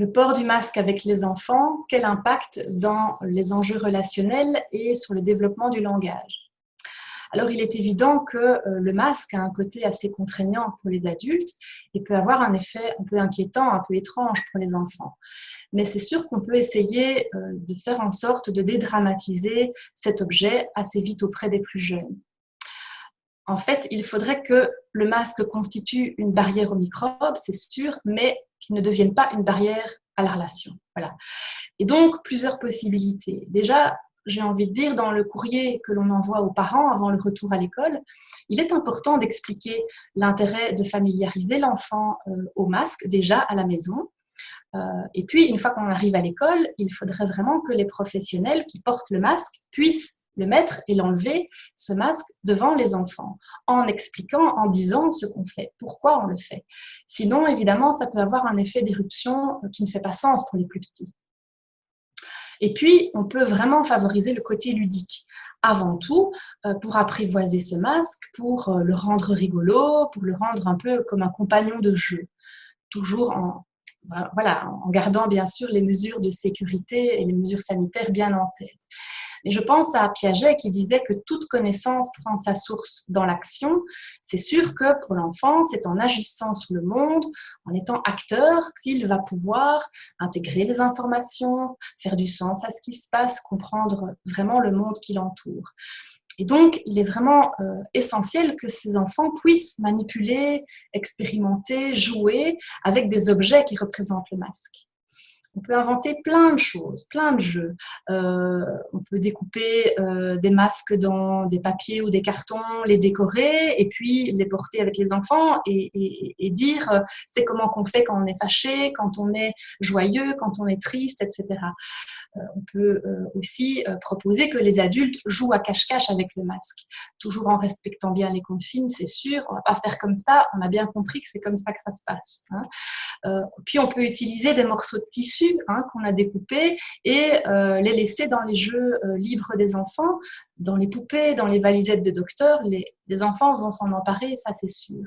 Le port du masque avec les enfants, quel impact dans les enjeux relationnels et sur le développement du langage? Alors, il est évident que le masque a un côté assez contraignant pour les adultes et peut avoir un effet un peu inquiétant, un peu étrange pour les enfants. Mais c'est sûr qu'on peut essayer de faire en sorte de dédramatiser cet objet assez vite auprès des plus jeunes. En fait, il faudrait que le masque constitue une barrière aux microbes, c'est sûr, mais qu'il ne devienne pas une barrière à la relation. Voilà. Et donc, plusieurs possibilités. Déjà, j'ai envie de dire, dans le courrier que l'on envoie aux parents avant le retour à l'école, il est important d'expliquer l'intérêt de familiariser l'enfant au masque déjà à la maison. Et puis, une fois qu'on arrive à l'école, il faudrait vraiment que les professionnels qui portent le masque puissent le mettre et l'enlever, ce masque, devant les enfants, en expliquant, en disant ce qu'on fait, pourquoi on le fait. Sinon, évidemment, ça peut avoir un effet d'éruption qui ne fait pas sens pour les plus petits. Et puis, on peut vraiment favoriser le côté ludique. Avant tout, pour apprivoiser ce masque, pour le rendre rigolo, pour le rendre un peu comme un compagnon de jeu. Toujours en gardant bien sûr les mesures de sécurité et les mesures sanitaires bien en tête. Mais je pense à Piaget qui disait que toute connaissance prend sa source dans l'action. C'est sûr que pour l'enfant, c'est en agissant sur le monde, en étant acteur, qu'il va pouvoir intégrer les informations, faire du sens à ce qui se passe, comprendre vraiment le monde qui l'entoure. Et donc, il est vraiment essentiel que ces enfants puissent manipuler, expérimenter, jouer avec des objets qui représentent le masque. On peut inventer plein de choses, plein de jeux. On peut découper des masques dans des papiers ou des cartons, les décorer et puis les porter avec les enfants et dire c'est comment qu'on fait quand on est fâché, quand on est joyeux, quand on est triste, etc. On peut aussi proposer que les adultes jouent à cache-cache avec le masque, toujours en respectant bien les consignes, c'est sûr. On ne va pas faire comme ça, on a bien compris que c'est comme ça que ça se passe. Puis on peut utiliser des morceaux de tissu qu'on a découpés et les laisser dans les jeux libres des enfants, dans les poupées, dans les valisettes de docteur. Les enfants vont s'en emparer, ça c'est sûr.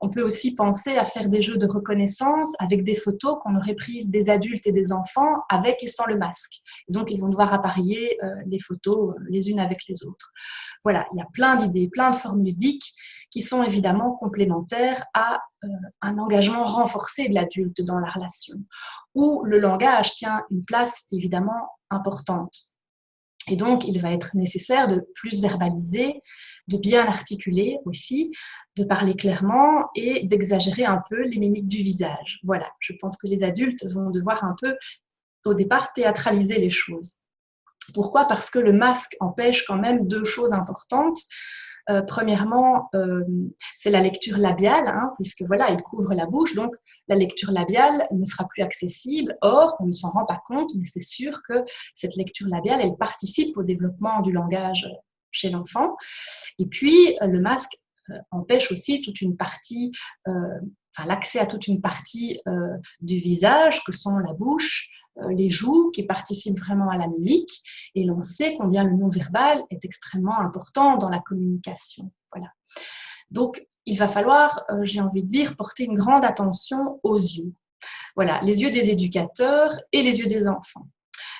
On peut aussi penser à faire des jeux de reconnaissance avec des photos qu'on aurait prises des adultes et des enfants avec et sans le masque. Donc, ils vont devoir appareiller les photos les unes avec les autres. Voilà, il y a plein d'idées, plein de formes ludiques qui sont évidemment complémentaires à un engagement renforcé de l'adulte dans la relation, où le langage tient une place évidemment importante. Et donc, il va être nécessaire de plus verbaliser, de bien articuler aussi, de parler clairement et d'exagérer un peu les mimiques du visage. Voilà, je pense que les adultes vont devoir un peu, au départ, théâtraliser les choses. Pourquoi ? Parce que le masque empêche quand même deux choses importantes. Premièrement, c'est la lecture labiale, puisque voilà, il couvre la bouche, donc la lecture labiale ne sera plus accessible. Or, on ne s'en rend pas compte, mais c'est sûr que cette lecture labiale, elle participe au développement du langage chez l'enfant. Et puis, le masque empêche aussi toute une partie, l'accès à toute une partie du visage, que sont la bouche, les joues, qui participent vraiment à la mimique. Et l'on sait combien le non-verbal est extrêmement important dans la communication. Voilà. Donc, il va falloir, j'ai envie de dire, porter une grande attention aux yeux. Voilà, les yeux des éducateurs et les yeux des enfants.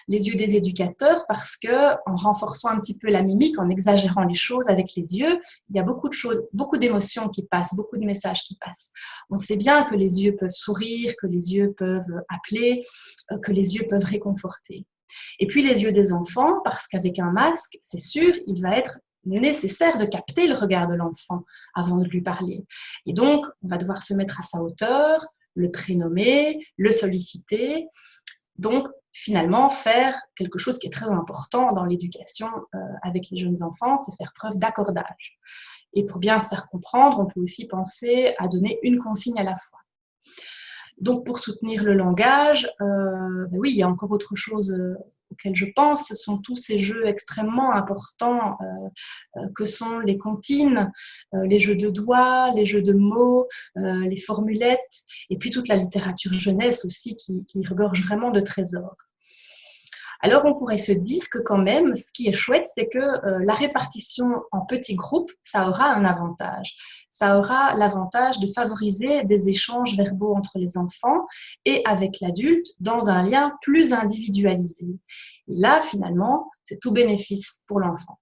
Les yeux des éducateurs parce que, en renforçant un petit peu la mimique, en exagérant les choses avec les yeux, il y a beaucoup de choses, beaucoup d'émotions qui passent, beaucoup de messages qui passent. On sait bien que les yeux peuvent sourire, que les yeux peuvent appeler, que les yeux peuvent réconforter. Et puis les yeux des enfants parce qu'avec un masque, c'est sûr, il va être nécessaire de capter le regard de l'enfant avant de lui parler. Et donc, on va devoir se mettre à sa hauteur, le prénommer, le solliciter. Donc, finalement, faire quelque chose qui est très important dans l'éducation avec les jeunes enfants, c'est faire preuve d'accordage. Et pour bien se faire comprendre, on peut aussi penser à donner une consigne à la fois. Donc, pour soutenir le langage, oui, il y a encore autre chose auquel je pense, ce sont tous ces jeux extrêmement importants que sont les comptines, les jeux de doigts, les jeux de mots, les formulettes, et puis toute la littérature jeunesse aussi qui regorge vraiment de trésors. Alors, on pourrait se dire que quand même, ce qui est chouette, c'est que la répartition en petits groupes, ça aura un avantage. Ça aura l'avantage de favoriser des échanges verbaux entre les enfants et avec l'adulte dans un lien plus individualisé. Et là, finalement, c'est tout bénéfice pour l'enfant.